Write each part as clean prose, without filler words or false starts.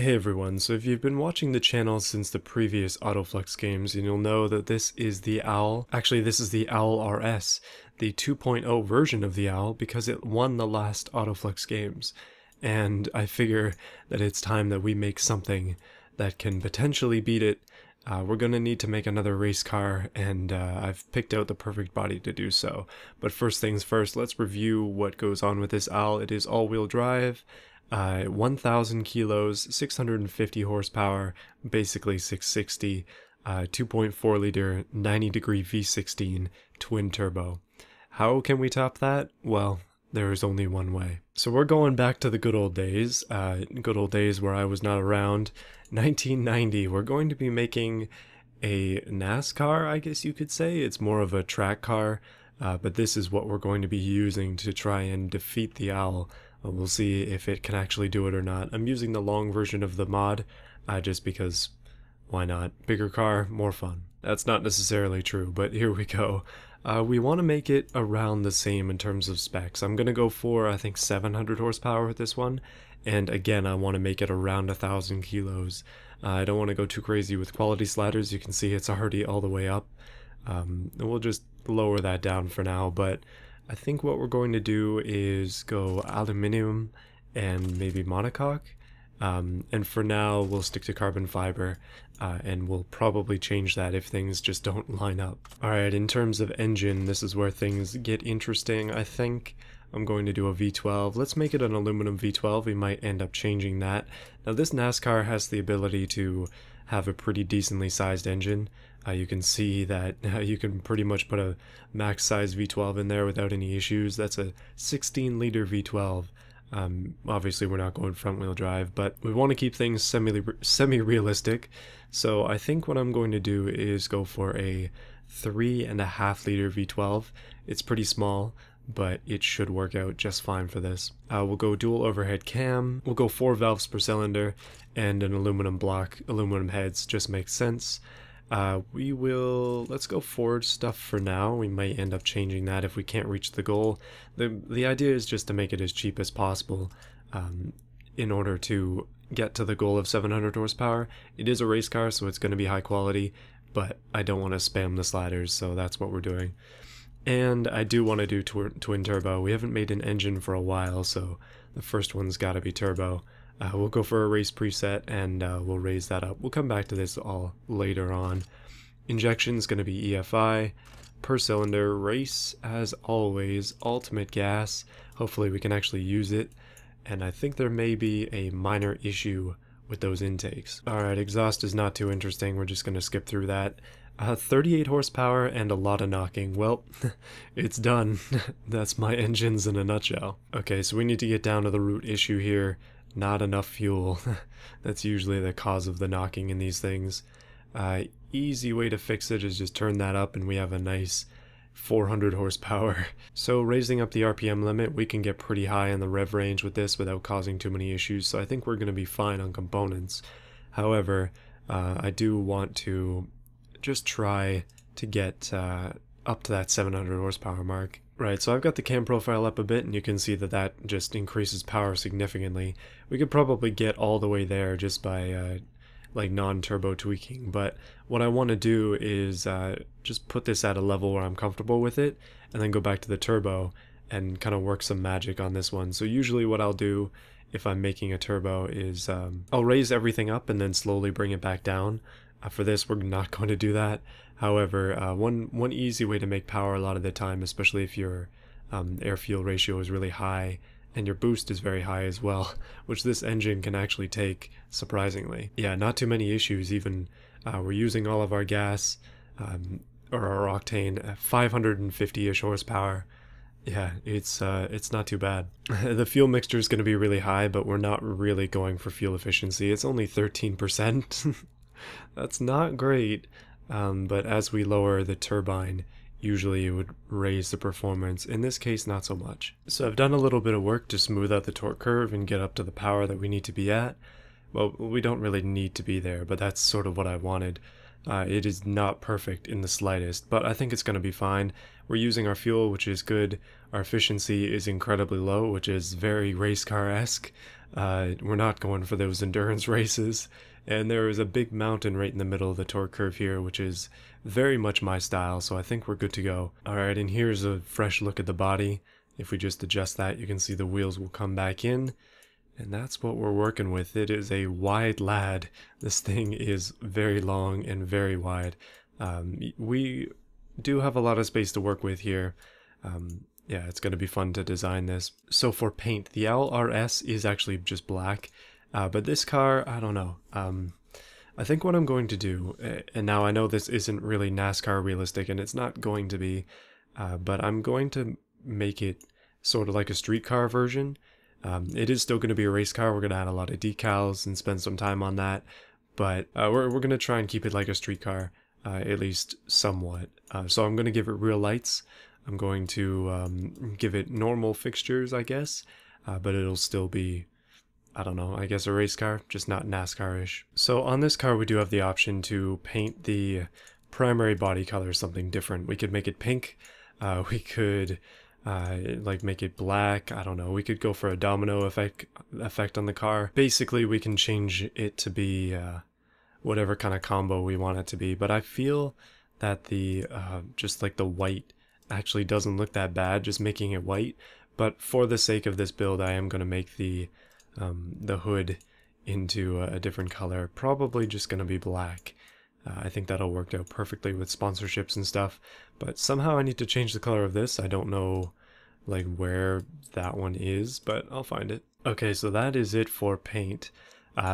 Hey everyone, so if you've been watching the channel since the previous Autoflux games, you'll know that this is the OWL. Actually, this is the OWL RS, the 2.0 version of the OWL, because it won the last Autoflux games. And I figure that it's time that we make something that can potentially beat it. We're gonna need to make another race car, and I've picked out the perfect body to do so. But first things first, let's review what goes on with this OWL. It is all-wheel drive, 1,000 kilos, 650 horsepower, basically 660, 2.4 liter, 90 degree V16 twin turbo. How can we top that? Well, there is only one way. So we're going back to the good old days where I was not around. 1990, we're going to be making a NASCAR, I guess you could say. It's more of a track car, but this is what we're going to be using to try and defeat the OWL. We'll see if it can actually do it or not. I'm using the long version of the mod, just because, why not? Bigger car, more fun. That's not necessarily true, but here we go. We want to make it around the same in terms of specs. I'm going to go for, I think, 700 horsepower with this one. And again, I want to make it around 1,000 kilos. I don't want to go too crazy with quality sliders. You can see it's already all the way up. And we'll just lower that down for now, but I think what we're going to do is go aluminum and maybe monocoque. And for now, we'll stick to carbon fiber, and we'll probably change that if things just don't line up. Alright, in terms of engine, this is where things get interesting. I think I'm going to do a V12. Let's make it an aluminum V12. We might end up changing that. Now, this NASCAR has the ability to have a pretty decently sized engine. You can see that you can pretty much put a max size V12 in there without any issues. That's a 16 liter V12. Obviously we're not going front wheel drive, but we want to keep things semi-realistic. So I think what I'm going to do is go for a 3.5 liter V12. It's pretty small, but it should work out just fine for this. We'll go dual overhead cam, we'll go 4 valves per cylinder, and an aluminum block. Aluminum heads just makes sense. Let's go Ford stuff for now. We might end up changing that if we can't reach the goal. The idea is just to make it as cheap as possible in order to get to the goal of 700 horsepower. It is a race car, so it's going to be high quality, but I don't want to spam the sliders, so that's what we're doing. And I do want to do twin turbo. We haven't made an engine for a while, so the first one's got to be turbo. We'll go for a race preset, and we'll raise that up. We'll come back to this all later on. Injection's going to be EFI, per cylinder, race, as always, ultimate gas. Hopefully we can actually use it, and I think there may be a minor issue with those intakes. Alright, exhaust is not too interesting, we're just going to skip through that. 38 horsepower and a lot of knocking. Well, it's done. That's my engines in a nutshell. Okay, so we need to get down to the root issue here. Not enough fuel. That's usually the cause of the knocking in these things. Easy way to fix it is just turn that up and we have a nice 400 horsepower. So raising up the RPM limit, we can get pretty high in the rev range with this without causing too many issues, so I think we're going to be fine on components. However, I do want to just try to get up to that 700 horsepower mark. Right, so I've got the cam profile up a bit, and you can see that that just increases power significantly. We could probably get all the way there just by like non-turbo tweaking, but what I want to do is just put this at a level where I'm comfortable with it, and then go back to the turbo and kind of work some magic on this one. So usually what I'll do if I'm making a turbo is I'll raise everything up and then slowly bring it back down. For this, we're not going to do that. However, one easy way to make power a lot of the time, especially if your air-fuel ratio is really high and your boost is very high as well, which this engine can actually take, surprisingly. Yeah, not too many issues even. We're using all of our gas, or our octane, at 550-ish horsepower. Yeah, it's not too bad. The fuel mixture is going to be really high, but we're not really going for fuel efficiency. It's only 13%. That's not great, but as we lower the turbine, usually it would raise the performance. In this case, not so much. So I've done a little bit of work to smooth out the torque curve and get up to the power that we need to be at. Well, we don't really need to be there, but that's sort of what I wanted. It is not perfect in the slightest, but I think it's going to be fine. We're using our fuel, which is good. Our efficiency is incredibly low, which is very race car-esque. We're not going for those endurance races. And there is a big mountain right in the middle of the torque curve here, which is very much my style, so I think we're good to go. Alright, and here's a fresh look at the body. If we just adjust that, you can see the wheels will come back in. And that's what we're working with. It is a wide lad. This thing is very long and very wide. We do have a lot of space to work with here. Yeah, it's going to be fun to design this. So for paint, the Owl RS is actually just black. But this car, I don't know. I think what I'm going to do, and now I know this isn't really NASCAR realistic, and it's not going to be, but I'm going to make it sort of like a street car version. It is still going to be a race car. We're going to add a lot of decals and spend some time on that, but we're going to try and keep it like a street car, at least somewhat. So I'm going to give it real lights. I'm going to give it normal fixtures, I guess, but it'll still be, I don't know, I guess a race car, just not NASCAR-ish. So on this car we do have the option to paint the primary body color something different. We could make it pink, we could like make it black, I don't know, we could go for a domino effect on the car. Basically we can change it to be whatever kind of combo we want it to be, but I feel that the just like the white actually doesn't look that bad, just making it white. But for the sake of this build I am going to make the hood into a different color, probably just going to be black. I think that'll work out perfectly with sponsorships and stuff, but somehow I need to change the color of this. I don't know like where that one is, but I'll find it. Okay, so that is it for paint.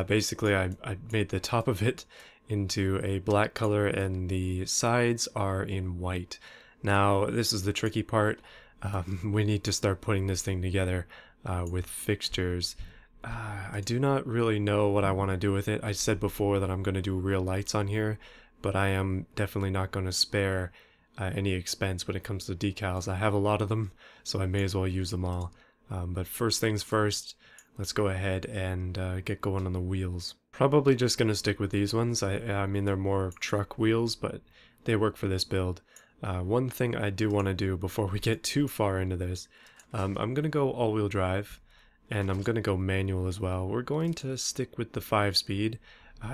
Basically I made the top of it into a black color and the sides are in white. Now this is the tricky part. We need to start putting this thing together with fixtures. I do not really know what I want to do with it. I said before that I'm going to do real lights on here, but I am definitely not going to spare any expense when it comes to decals. I have a lot of them, so I may as well use them all. But first things first, let's go ahead and get going on the wheels. Probably just going to stick with these ones. I mean, they're more truck wheels, but they work for this build. One thing I do want to do before we get too far into this, I'm going to go all-wheel drive. And I'm going to go manual as well. We're going to stick with the 5-speed.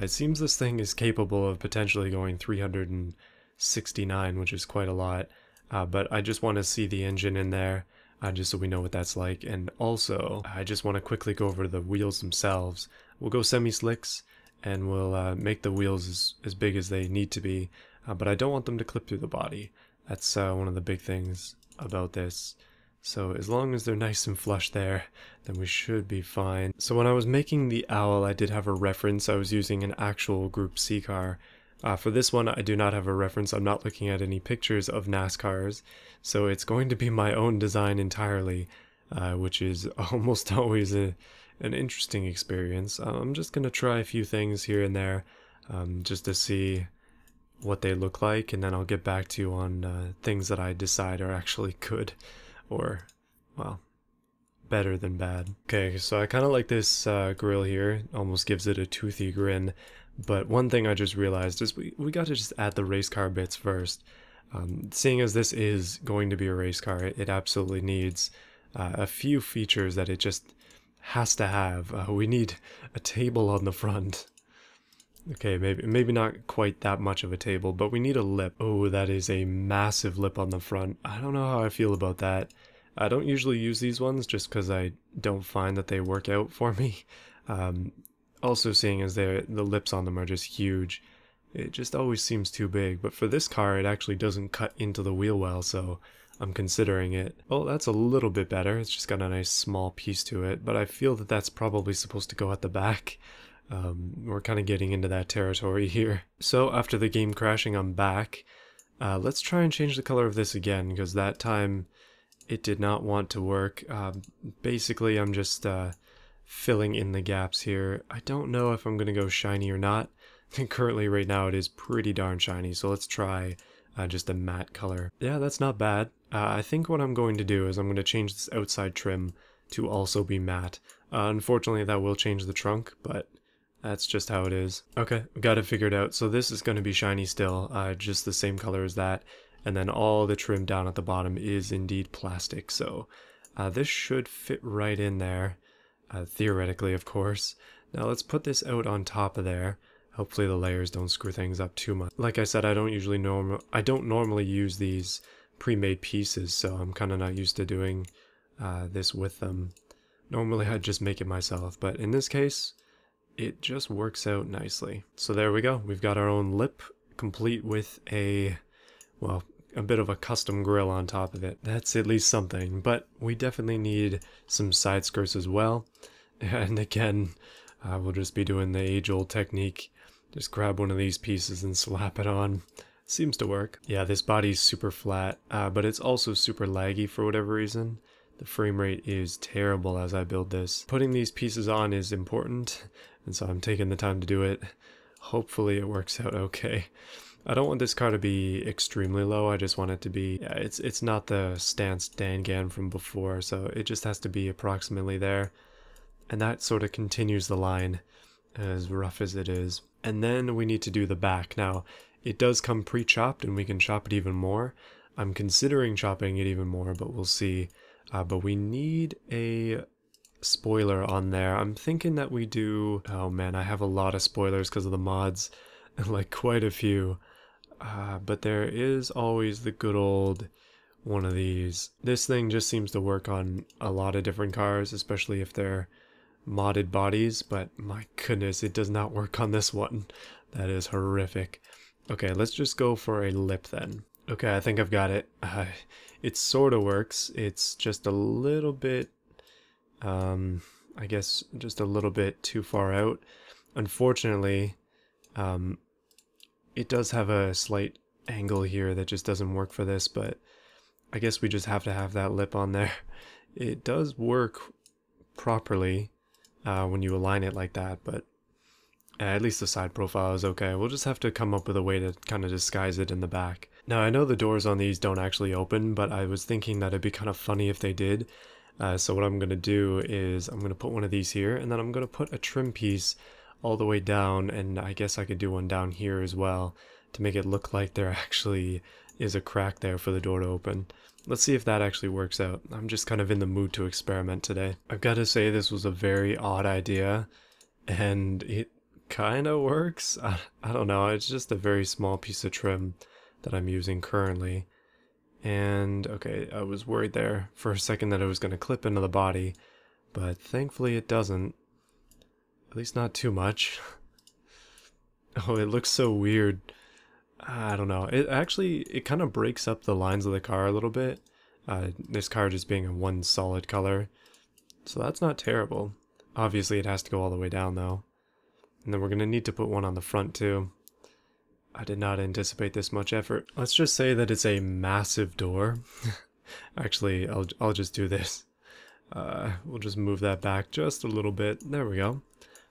It seems this thing is capable of potentially going 369, which is quite a lot. But I just want to see the engine in there, just so we know what that's like. And also, I just want to quickly go over the wheels themselves. We'll go semi-slicks, and we'll make the wheels as big as they need to be. But I don't want them to clip through the body. That's one of the big things about this. So as long as they're nice and flush there, then we should be fine. So when I was making the Owl, I did have a reference. I was using an actual Group C car. For this one, I do not have a reference. I'm not looking at any pictures of NASCARs. So it's going to be my own design entirely, which is almost always an interesting experience. I'm just going to try a few things here and there, just to see what they look like, and then I'll get back to you on things that I decide are actually good. Or, well, better than bad. Okay, so I kind of like this grill here. Almost gives it a toothy grin. But one thing I just realized is we got to just add the race car bits first. Seeing as this is going to be a race car, it absolutely needs a few features that it just has to have. We need a table on the front. Okay, maybe not quite that much of a table, but we need a lip. Oh, that is a massive lip on the front. I don't know how I feel about that. I don't usually use these ones just because I don't find that they work out for me. Also, seeing as the lips on them are just huge, it just always seems too big. But for this car, it actually doesn't cut into the wheel well, so I'm considering it. Oh, that's a little bit better. It's just got a nice small piece to it, but I feel that that's probably supposed to go at the back. We're kind of getting into that territory here. So after the game crashing, I'm back. Let's try and change the color of this again, because that time it did not want to work. Basically, I'm just filling in the gaps here. I don't know if I'm going to go shiny or not. Currently, right now, it is pretty darn shiny, so let's try just a matte color. Yeah, that's not bad. I think what I'm going to do is I'm going to change this outside trim to also be matte. Unfortunately, that will change the trunk, but That's just how it is. Okay, got it figured out. So this is going to be shiny still, just the same color as that. And then all the trim down at the bottom is indeed plastic. So this should fit right in there, theoretically, of course. Now let's put this out on top of there. Hopefully the layers don't screw things up too much. Like I said, I don't normally use these pre-made pieces, so I'm kind of not used to doing this with them. Normally I'd just make it myself, but in this case, it just works out nicely. So there we go. We've got our own lip, complete with a, well, a bit of a custom grille on top of it. That's at least something, but we definitely need some side skirts as well. And again, we'll just be doing the age-old technique. Just grab one of these pieces and slap it on. Seems to work. Yeah, this body's super flat, but it's also super laggy for whatever reason. The frame rate is terrible as I build this. Putting these pieces on is important, and so I'm taking the time to do it. Hopefully it works out okay. I don't want this car to be extremely low, I just want it to be, yeah, it's not the stance Dangan from before, so it just has to be approximately there. And that sort of continues the line, as rough as it is. And then we need to do the back. Now, it does come pre-chopped and we can chop it even more. I'm considering chopping it even more, but we'll see. But we need a spoiler on there. I'm thinking that we do... Oh man, I have a lot of spoilers because of the mods. Like quite a few. But there is always the good old one of these. This thing just seems to work on a lot of different cars, especially if they're modded bodies, but my goodness, it does not work on this one. That is horrific. Okay, let's just go for a lip then. Okay, I think I've got it. It sort of works. It's just a little bit, I guess, just a little bit too far out. Unfortunately, it does have a slight angle here that just doesn't work for this, but I guess we just have to have that lip on there. It does work properly when you align it like that, but at least the side profile is okay. We'll just have to come up with a way to kind of disguise it in the back. Now, I know the doors on these don't actually open, but I was thinking that it'd be kind of funny if they did. So what I'm going to do is I'm going to put one of these here, and then I'm going to put a trim piece all the way down, and I guess I could do one down here as well to make it look like there actually is a crack there for the door to open. Let's see if that actually works out. I'm just kind of in the mood to experiment today. I've got to say this was a very odd idea, and it kind of works. I don't know, it's just a very small piece of trim that I'm using currently. And okay, I was worried there for a second that it was going to clip into the body, but thankfully it doesn't. At least not too much. Oh, it looks so weird. I don't know. It kind of breaks up the lines of the car a little bit. This car just being a one solid color. So that's not terrible. Obviously it has to go all the way down though. And then we're going to need to put one on the front too. I did not anticipate this much effort. Let's just say that it's a massive door. Actually, I'll just do this. We'll just move that back just a little bit. There we go.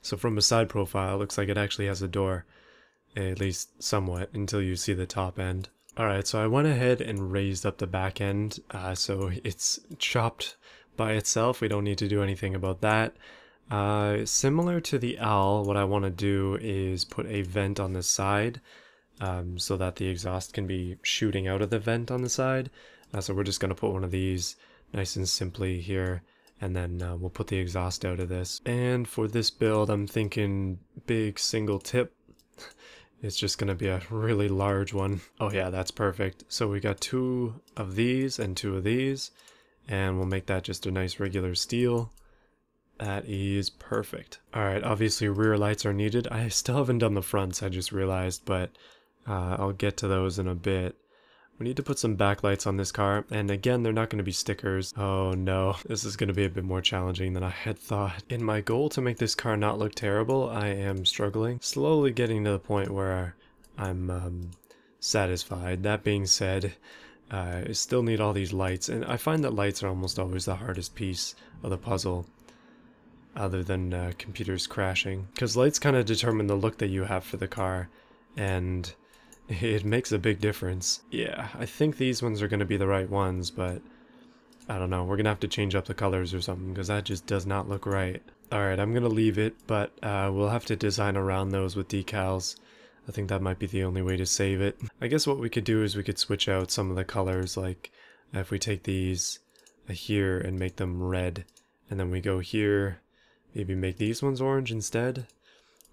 So from a side profile, it looks like it actually has a door. At least somewhat, until you see the top end. Alright, so I went ahead and raised up the back end, so it's chopped by itself. We don't need to do anything about that. Similar to the owl, what I want to do is put a vent on the side, so that the exhaust can be shooting out of the vent on the side. So we're just going to put one of these nice and simply here, and then we'll put the exhaust out of this. And for this build, I'm thinking big single tip. It's just going to be a really large one. Oh yeah, that's perfect. So we got 2 of these and 2 of these, and we'll make that just a nice regular steel. That is perfect. Alright, obviously rear lights are needed. I still haven't done the fronts, I just realized, but I'll get to those in a bit. We need to put some backlights on this car, and again, they're not going to be stickers. Oh no, this is going to be a bit more challenging than I had thought. In my goal to make this car not look terrible, I am struggling. Slowly getting to the point where I'm satisfied. That being said, I still need all these lights, and I find that lights are almost always the hardest piece of the puzzle, other than computers crashing. Because lights kind of determine the look that you have for the car, and it makes a big difference. Yeah, I think these ones are going to be the right ones, but I don't know. We're going to have to change up the colors or something, because that just does not look right. Alright, I'm gonna leave it, but we'll have to design around those with decals. I think that might be the only way to save it. I guess what we could do is we could switch out some of the colors, like if we take these here and make them red, and then we go here, maybe make these ones orange instead.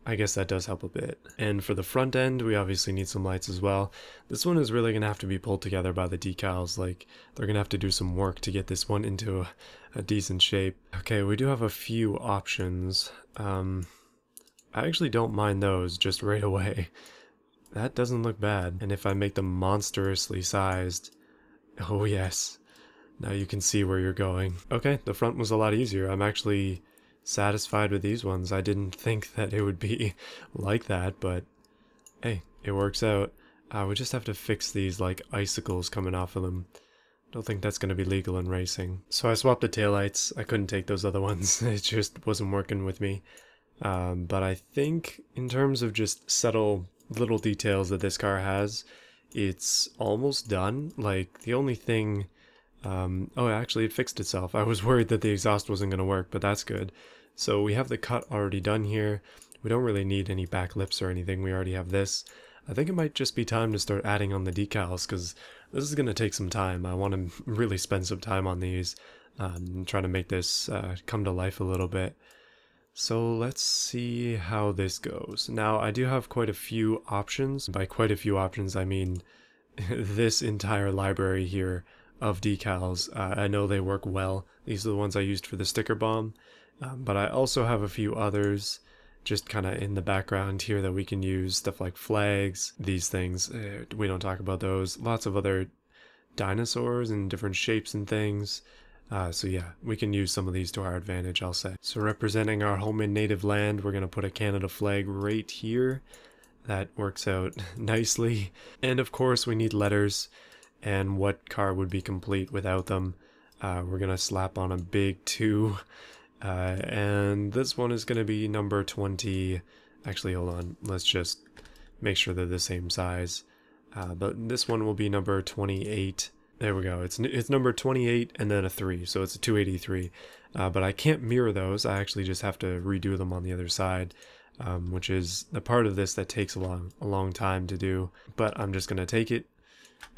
I guess that does help a bit. And for the front end, we obviously need some lights as well. This one is really going to have to be pulled together by the decals. Like, they're going to have to do some work to get this one into a decent shape. Okay, we do have a few options. I actually don't mind those just right away. That doesn't look bad. And if I make them monstrously sized, oh yes, now you can see where you're going. Okay, the front was a lot easier. I'm actually satisfied with these ones. I didn't think that it would be like that, but hey, it works out. We just have to fix these like icicles coming off of them. Don't think that's going to be legal in racing. So I swapped the taillights. I couldn't take those other ones. It just wasn't working with me. But I think in terms of just subtle little details that this car has, it's almost done. Like, the only thing... oh, actually it fixed itself. I was worried that the exhaust wasn't going to work, but that's good. So we have the cut already done here. We don't really need any back lips or anything. We already have this. I think it might just be time to start adding on the decals, because this is going to take some time. I want to really spend some time on these, trying to make this come to life a little bit. So let's see how this goes. Now, I do have quite a few options. By quite a few options, I mean this entire library here of decals. I know they work well. These are the ones I used for the sticker bomb, but I also have a few others just kind of in the background here that we can use. Stuff like flags, these things, we don't talk about those. Lots of other dinosaurs in different shapes and things. So yeah, we can use some of these to our advantage, I'll say. So representing our home and native land, we're going to put a Canada flag right here. That works out nicely. And of course we need letters. And what car would be complete without them? We're gonna slap on a big 2, and this one is gonna be number 20. Actually, hold on, let's just make sure they're the same size. But this one will be number 28. There we go. It's number 28 and then a 3, so it's a 283. But I can't mirror those. I actually just have to redo them on the other side, which is the part of this that takes a long time to do. But I'm just gonna take it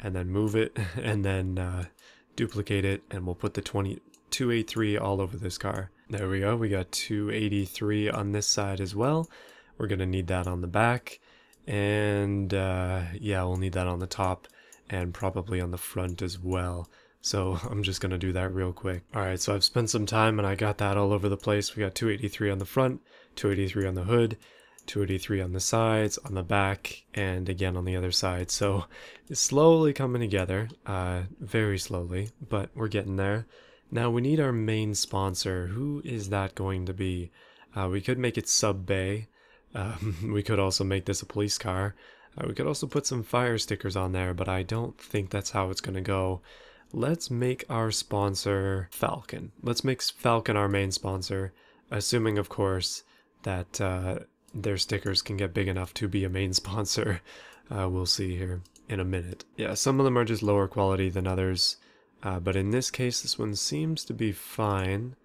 and then move it, and then duplicate it, and we'll put the 283 all over this car. There we go, we got 283 on this side as well. We're gonna need that on the back, and yeah, we'll need that on the top, and probably on the front as well. So I'm just gonna do that real quick. Alright, so I've spent some time and I got that all over the place. We got 283 on the front, 283 on the hood, 283 on the sides, on the back, and again on the other side. So it's slowly coming together, very slowly, but we're getting there. Now we need our main sponsor. Who is that going to be? We could make it Sub Bay. We could also make this a police car. We could also put some fire stickers on there, but I don't think that's how it's going to go. Let's make our sponsor Falcon. Let's make Falcon our main sponsor, assuming of course that their stickers can get big enough to be a main sponsor. We'll see here in a minute. Yeah, some of them are just lower quality than others, but in this case this one seems to be fine.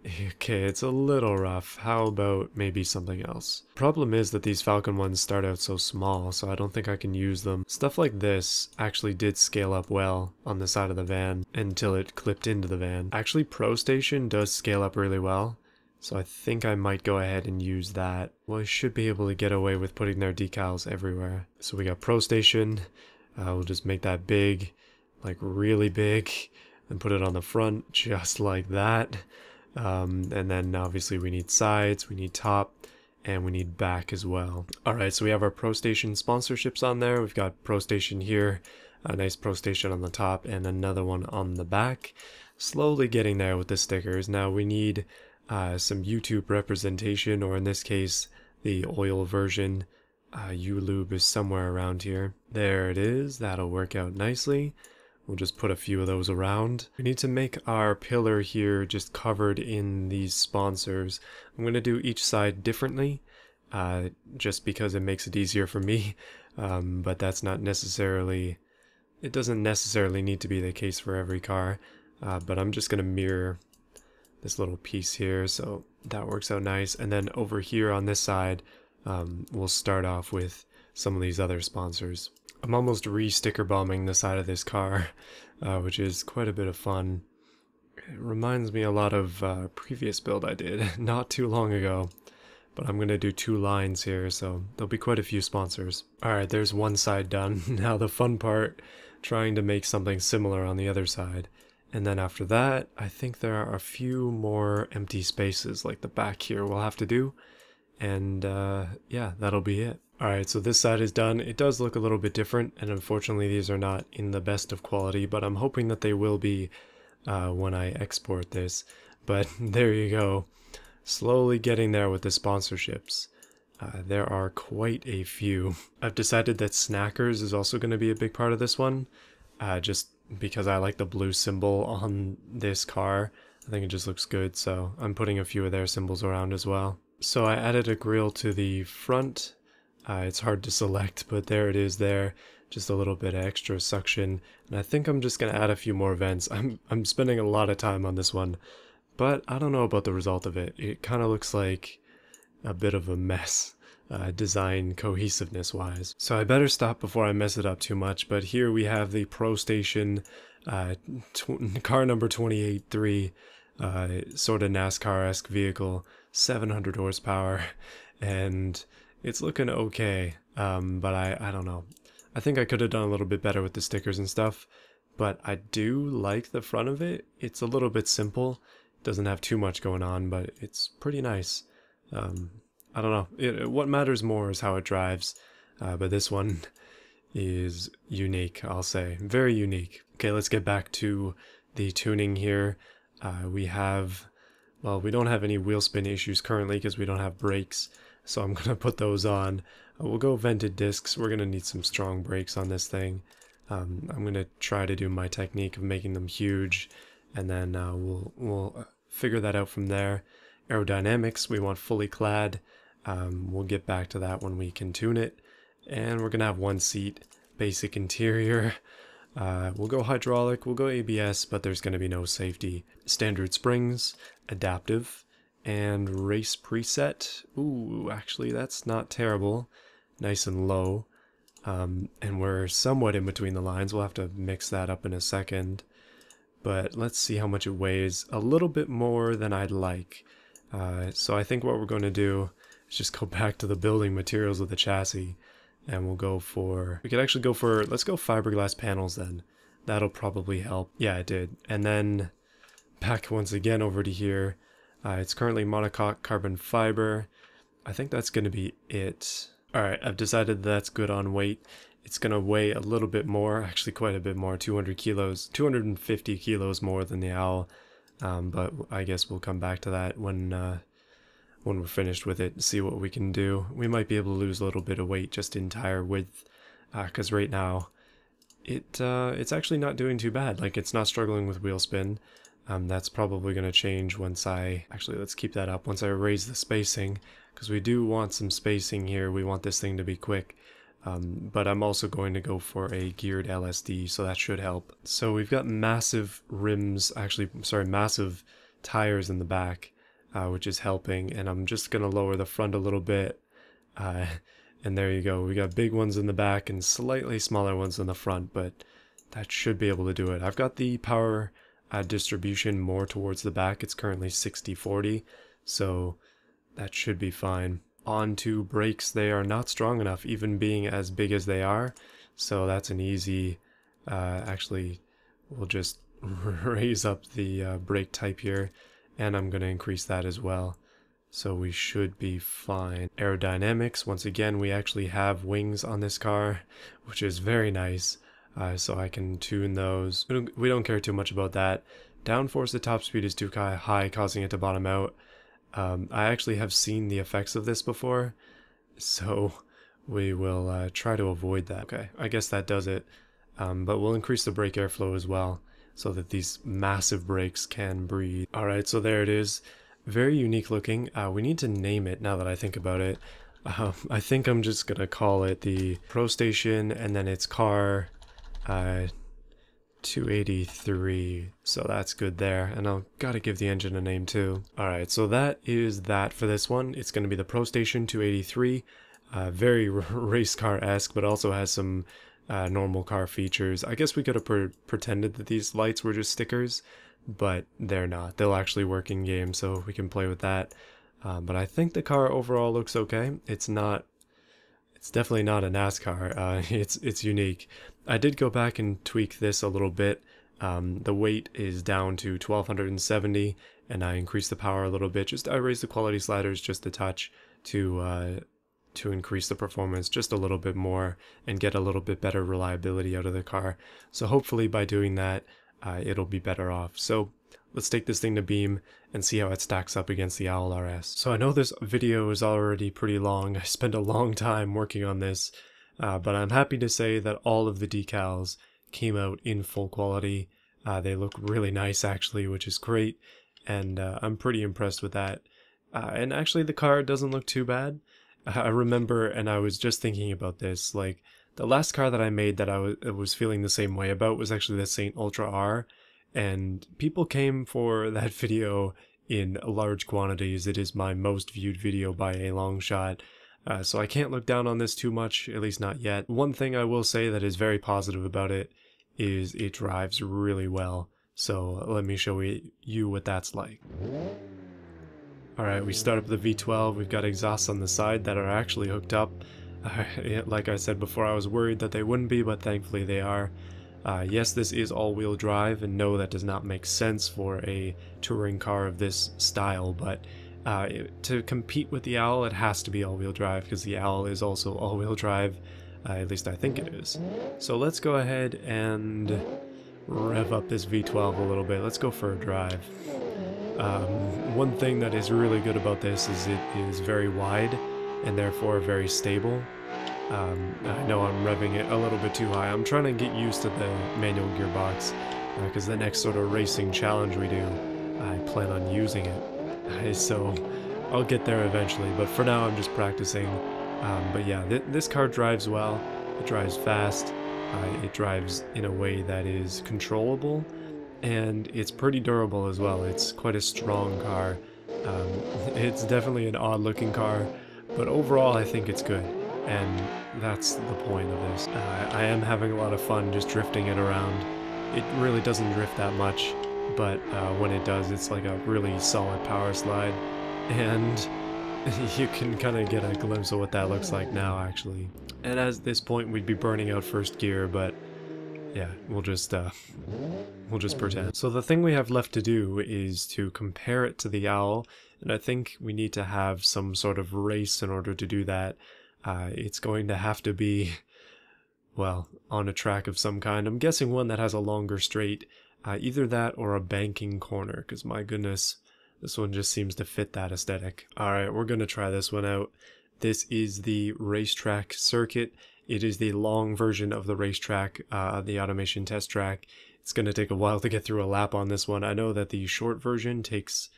Okay, it's a little rough. How about maybe something else? Problem is that these Falcon ones start out so small, so I don't think I can use them. Stuff like this actually did scale up well on the side of the van until it clipped into the van. Actually, Pro Station does scale up really well, so I think I might go ahead and use that. Well, I should be able to get away with putting their decals everywhere. So we got Pro Station. We'll just make that big, like really big, and put it on the front just like that. And then obviously we need sides, we need top, and we need back as well. Alright, so we have our Pro Station sponsorships on there. We've got Pro Station here, a nice Pro Station on the top, and another one on the back. Slowly getting there with the stickers. Now we need some YouTube representation, or in this case, the oil version. U-Lube is somewhere around here. There it is, that'll work out nicely. We'll just put a few of those around. We need to make our pillar here just covered in these sponsors. I'm going to do each side differently, just because it makes it easier for me, but that's not necessarily, it doesn't necessarily need to be the case for every car, but I'm just going to mirror this little piece here, so that works out nice. And then over here on this side, we'll start off with some of these other sponsors. I'm almost re-sticker bombing the side of this car, which is quite a bit of fun. It reminds me a lot of a previous build I did not too long ago. But I'm going to do 2 lines here, so there'll be quite a few sponsors. Alright, there's one side done. Now the fun part, trying to make something similar on the other side. And then after that, I think there are a few more empty spaces, like the back here we'll have to do. And yeah, that'll be it. Alright, so this side is done. It does look a little bit different, and unfortunately these are not in the best of quality, but I'm hoping that they will be when I export this. But there you go. Slowly getting there with the sponsorships. There are quite a few. I've decided that Snackers is also going to be a big part of this one, just because I like the blue symbol on this car. I think it just looks good, so I'm putting a few of their symbols around as well. So I added a grille to the front. It's hard to select, but there it is there. Just a little bit of extra suction. And I think I'm just going to add a few more vents. I'm spending a lot of time on this one. But I don't know about the result of it. It kind of looks like a bit of a mess, design cohesiveness wise. So I better stop before I mess it up too much. But here we have the Pro Station car number 283, sort of NASCAR-esque vehicle, 700 horsepower, and it's looking okay. But I don't know. I think I could have done a little bit better with the stickers and stuff. But I do like the front of it. It's a little bit simple. Doesn't have too much going on, but it's pretty nice. I don't know. What matters more is how it drives. But this one is unique, I'll say. Very unique. Okay, let's get back to the tuning here. We don't have any wheel spin issues currently because we don't have brakes. So I'm going to put those on. We'll go vented discs. We're going to need some strong brakes on this thing. I'm going to try to do my technique of making them huge. And then we'll figure that out from there. Aerodynamics, we want fully clad. We'll get back to that when we can tune it. And we're going to have 1 seat, basic interior. We'll go hydraulic, we'll go ABS, but there's going to be no safety. Standard springs, adaptive, and race preset. Ooh, actually that's not terrible. Nice and low. And we're somewhat in between the lines. We'll have to mix that up in a second. But let's see how much it weighs. A little bit more than I'd like. So I think what we're going to do is just go back to the building materials of the chassis. And we'll go for... We could actually go for... Let's go fiberglass panels then. That'll probably help. Yeah, it did. And then back once again over to here. It's currently monocoque carbon fiber. I think that's going to be it. Alright, I've decided that's good on weight. It's going to weigh a little bit more, actually quite a bit more, 200 kilos, 250 kilos more than the Owl, but I guess we'll come back to that when we're finished with it and see what we can do. We might be able to lose a little bit of weight just in tire width, because right now it's actually not doing too bad. Like, it's not struggling with wheel spin. That's probably going to change once actually, let's keep that up, once I raise the spacing, because we do want some spacing here. We want this thing to be quick. But I'm also going to go for a geared LSD, so that should help. So we've got massive rims, massive tires in the back, which is helping, and I'm just going to lower the front a little bit, and there you go. We got big ones in the back and slightly smaller ones in the front, but that should be able to do it. I've got the power distribution more towards the back. It's currently 60-40, so that should be fine. Onto brakes, they are not strong enough, even being as big as they are, so that's an easy, actually we'll just raise up the brake type here, and I'm going to increase that as well, so we should be fine. Aerodynamics, once again, we actually have wings on this car, which is very nice, so I can tune those. We don't care too much about that. Downforce, the top speed is too high, causing it to bottom out. I actually have seen the effects of this before, so we will try to avoid that. Okay, I guess that does it, but we'll increase the brake airflow as well, so that these massive brakes can breathe. Alright, so there it is. Very unique looking. We need to name it now that I think about it. I think I'm just gonna call it the Pro Station, and then its car 283, so that's good there, and I'll gotta give the engine a name too. Alright, so that is that for this one. It's going to be the Pro Station 283, very race car-esque, but also has some normal car features. I guess we could have pretended that these lights were just stickers, but they're not. They'll actually work in game, so we can play with that. But I think the car overall looks okay. It's definitely not a NASCAR. It's unique. I did go back and tweak this a little bit. The weight is down to 1270, and I increased the power a little bit. I raised the quality sliders just a touch to increase the performance just a little bit more and get a little bit better reliability out of the car. So hopefully by doing that, it'll be better off. So let's take this thing to beam and see how it stacks up against the Owl RS. So I know this video is already pretty long. I spent a long time working on this, but I'm happy to say that all of the decals came out in full quality. They look really nice actually, which is great, and I'm pretty impressed with that. And actually the car doesn't look too bad. I remember, and I was just thinking about this, like the last car that I made that I was feeling the same way about was actually the Saint Ultra R. And people came for that video in large quantities. It is my most viewed video by a long shot. So I can't look down on this too much, at least not yet. One thing I will say that is very positive about it is it drives really well. So let me show you what that's like. Alright, we start up the V12. We've got exhausts on the side that are actually hooked up. Like I said before, I was worried that they wouldn't be, but thankfully they are. Yes, this is all-wheel drive, and no, that does not make sense for a touring car of this style, but to compete with the Owl, it has to be all-wheel drive, because the Owl is also all-wheel drive, at least I think it is. So let's go ahead and rev up this V12 a little bit. Let's go for a drive. One thing that is really good about this is it is very wide, and therefore very stable. I know I'm revving it a little bit too high. I'm trying to get used to the manual gearbox, because the next sort of racing challenge we do, I plan on using it. So I'll get there eventually, but for now I'm just practicing. But yeah, this car drives well, it drives fast, it drives in a way that is controllable, and it's pretty durable as well. It's quite a strong car. It's definitely an odd looking car, but overall I think it's good. And that's the point of this. I am having a lot of fun just drifting it around. It really doesn't drift that much, but when it does, it's like a really solid power slide, and you can kind of get a glimpse of what that looks like now, actually. And at this point, we'd be burning out first gear, but yeah, we'll just pretend. So the thing we have left to do is to compare it to the Owl, and I think we need to have some sort of race in order to do that. It's going to have to be, well, on a track of some kind. I'm guessing one that has a longer straight, either that or a banking corner, because my goodness, this one just seems to fit that aesthetic. Alright, we're going to try this one out. This is the racetrack circuit. It is the long version of the racetrack, the automation test track. It's going to take a while to get through a lap on this one. I know that the short version takes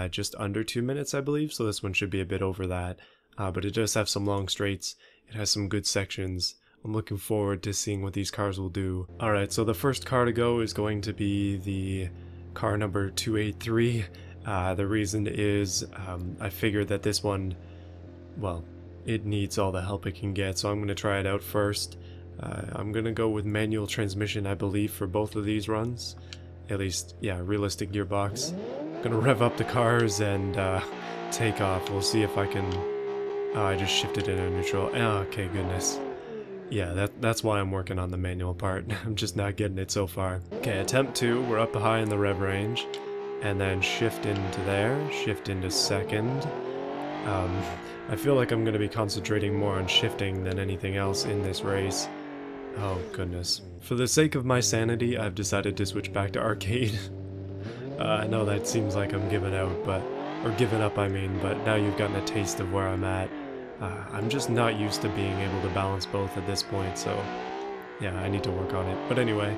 just under 2 minutes, I believe, so this one should be a bit over that. But it does have some long straights. It has some good sections. I'm looking forward to seeing what these cars will do. Alright, so the first car to go is going to be the car number 283. The reason is I figured that this one, well, it needs all the help it can get, so I'm going to try it out first. I'm going to go with manual transmission, I believe, for both of these runs. At least, yeah, realistic gearbox. I'm going to rev up the cars and take off. We'll see if I can... Oh, I just shifted into neutral. Oh, okay, goodness. Yeah, that's why I'm working on the manual part. I'm just not getting it so far. Okay, attempt 2. We're up high in the rev range. And then shift into there. Shift into second. I feel like I'm going to be concentrating more on shifting than anything else in this race. Oh, goodness. For the sake of my sanity, I've decided to switch back to arcade. I know that seems like I'm giving out, but... Or giving up, I mean, but now you've gotten a taste of where I'm at. I'm just not used to being able to balance both at this point, so yeah, I need to work on it. But anyway,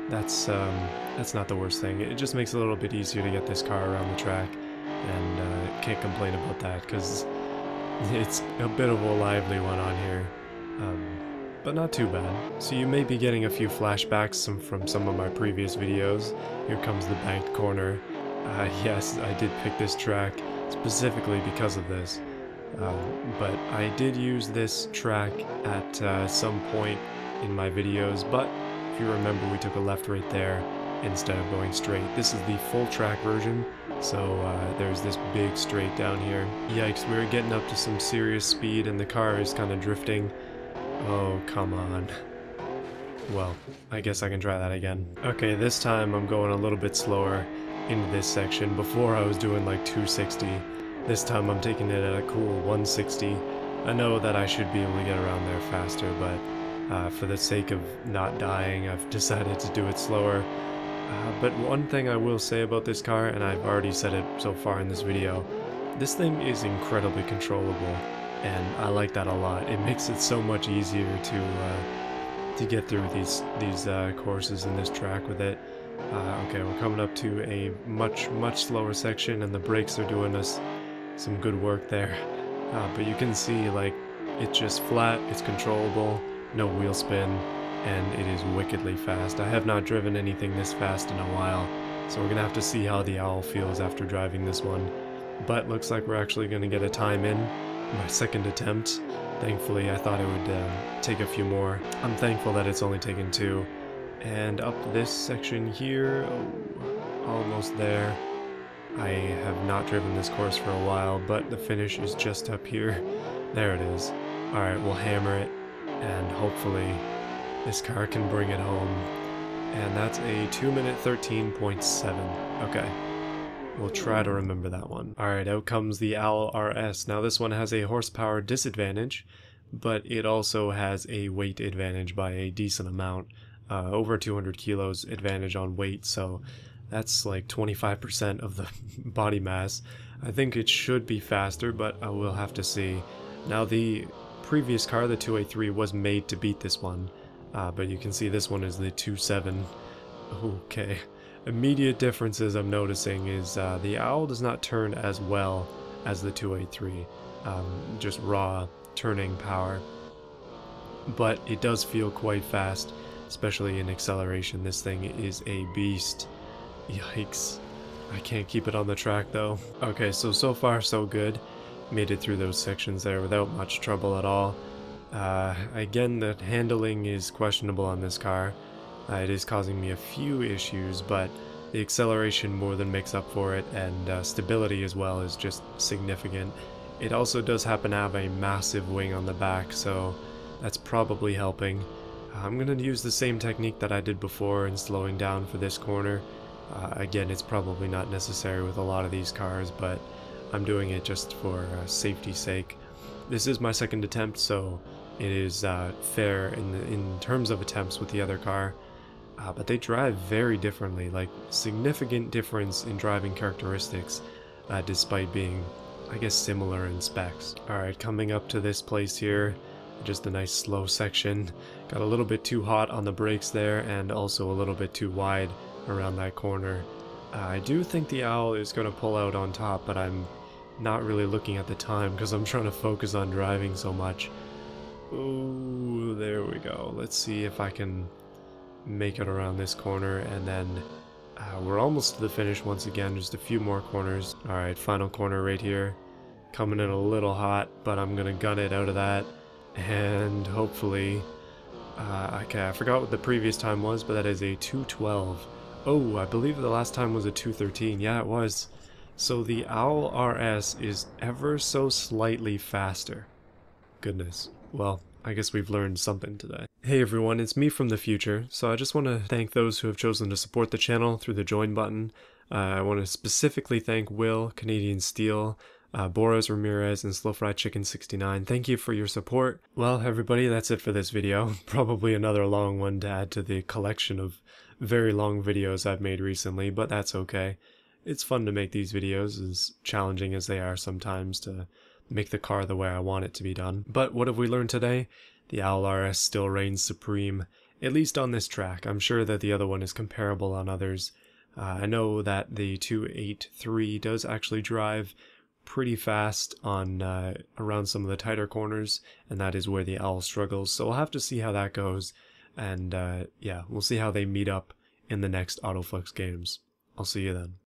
that's not the worst thing. It just makes it a little bit easier to get this car around the track, and can't complain about that, because it's a bit of a lively one on here. but not too bad. So you may be getting a few flashbacks from some of my previous videos. Here comes the banked corner. Yes, I did pick this track specifically because of this. But I did use this track at some point in my videos, but if you remember, we took a left right there instead of going straight. This is the full track version, so there's this big straight down here. Yikes, we were getting up to some serious speed and the car is kind of drifting. Oh, come on. Well, I guess I can try that again. Okay, this time I'm going a little bit slower into this section. Before I was doing like 260. This time I'm taking it at a cool 160. I know that I should be able to get around there faster, but for the sake of not dying, I've decided to do it slower. But one thing I will say about this car, and I've already said it so far in this video, this thing is incredibly controllable, and I like that a lot. It makes it so much easier to get through these courses in this track with it. Okay, we're coming up to a much slower section, and the brakes are doing us some good work there. But you can see, like, it's just flat, it's controllable, no wheel spin, and it is wickedly fast. I have not driven anything this fast in a while, so we're gonna have to see how the Owl feels after driving this one. But looks like we're actually gonna get a time in, my second attempt. Thankfully, I thought it would take a few more. I'm thankful that it's only taken 2. And up this section here, oh, almost there. I have not driven this course for a while, but the finish is just up here. There it is. Alright, we'll hammer it, and hopefully this car can bring it home. And that's a 2-minute 13.7. Okay. We'll try to remember that one. Alright, out comes the Owl RS. Now this one has a horsepower disadvantage, but it also has a weight advantage by a decent amount. Over 200 kilos advantage on weight, so that's like 25% of the body mass. I think it should be faster, but I will have to see. Now the previous car, the 283, was made to beat this one, but you can see this one is the 27. Okay. Immediate differences I'm noticing is the Owl does not turn as well as the 283, just raw turning power, but it does feel quite fast, especially in acceleration. This thing is a beast. Yikes. I can't keep it on the track though. Okay, so far so good. Made it through those sections there without much trouble at all. Again, the handling is questionable on this car. It is causing me a few issues, but the acceleration more than makes up for it, and stability as well is just significant. It also does happen to have a massive wing on the back, so that's probably helping. I'm going to use the same technique that I did before in slowing down for this corner. Again, it's probably not necessary with a lot of these cars, but I'm doing it just for safety's sake. This is my second attempt, so it is fair in terms of attempts with the other car. But they drive very differently, like significant difference in driving characteristics, despite being, I guess, similar in specs. Alright, coming up to this place here, just a nice slow section. Got a little bit too hot on the brakes there, and also a little bit too wide around that corner. I do think the Owl is going to pull out on top, but I'm not really looking at the time because I'm trying to focus on driving so much. Ooh, there we go. Let's see if I can make it around this corner, and then we're almost to the finish once again, just a few more corners. Alright, final corner right here. Coming in a little hot, but I'm gonna gun it out of that, and hopefully okay, I forgot what the previous time was, but that is a 212. Oh, I believe the last time was a 213. Yeah, it was. So the Owl RS is ever so slightly faster. Goodness. Well, I guess we've learned something today. Hey everyone, it's me from the future. So I just want to thank those who have chosen to support the channel through the join button. I want to specifically thank Will, Canadian Steel, Boros Ramirez, and Slow Fried Chicken 69. Thank you for your support. Well, everybody, that's it for this video. Probably another long one to add to the collection of very long videos I've made recently, but that's okay. It's fun to make these videos, as challenging as they are sometimes, to make the car the way I want it to be done. But what have we learned today? The Owl RS still reigns supreme, at least on this track. I'm sure that the other one is comparable on others. I know that the 283 does actually drive pretty fast on around some of the tighter corners, and that is where the Owl struggles. So we'll have to see how that goes, and yeah, we'll see how they meet up in the next Autoflux games. I'll see you then.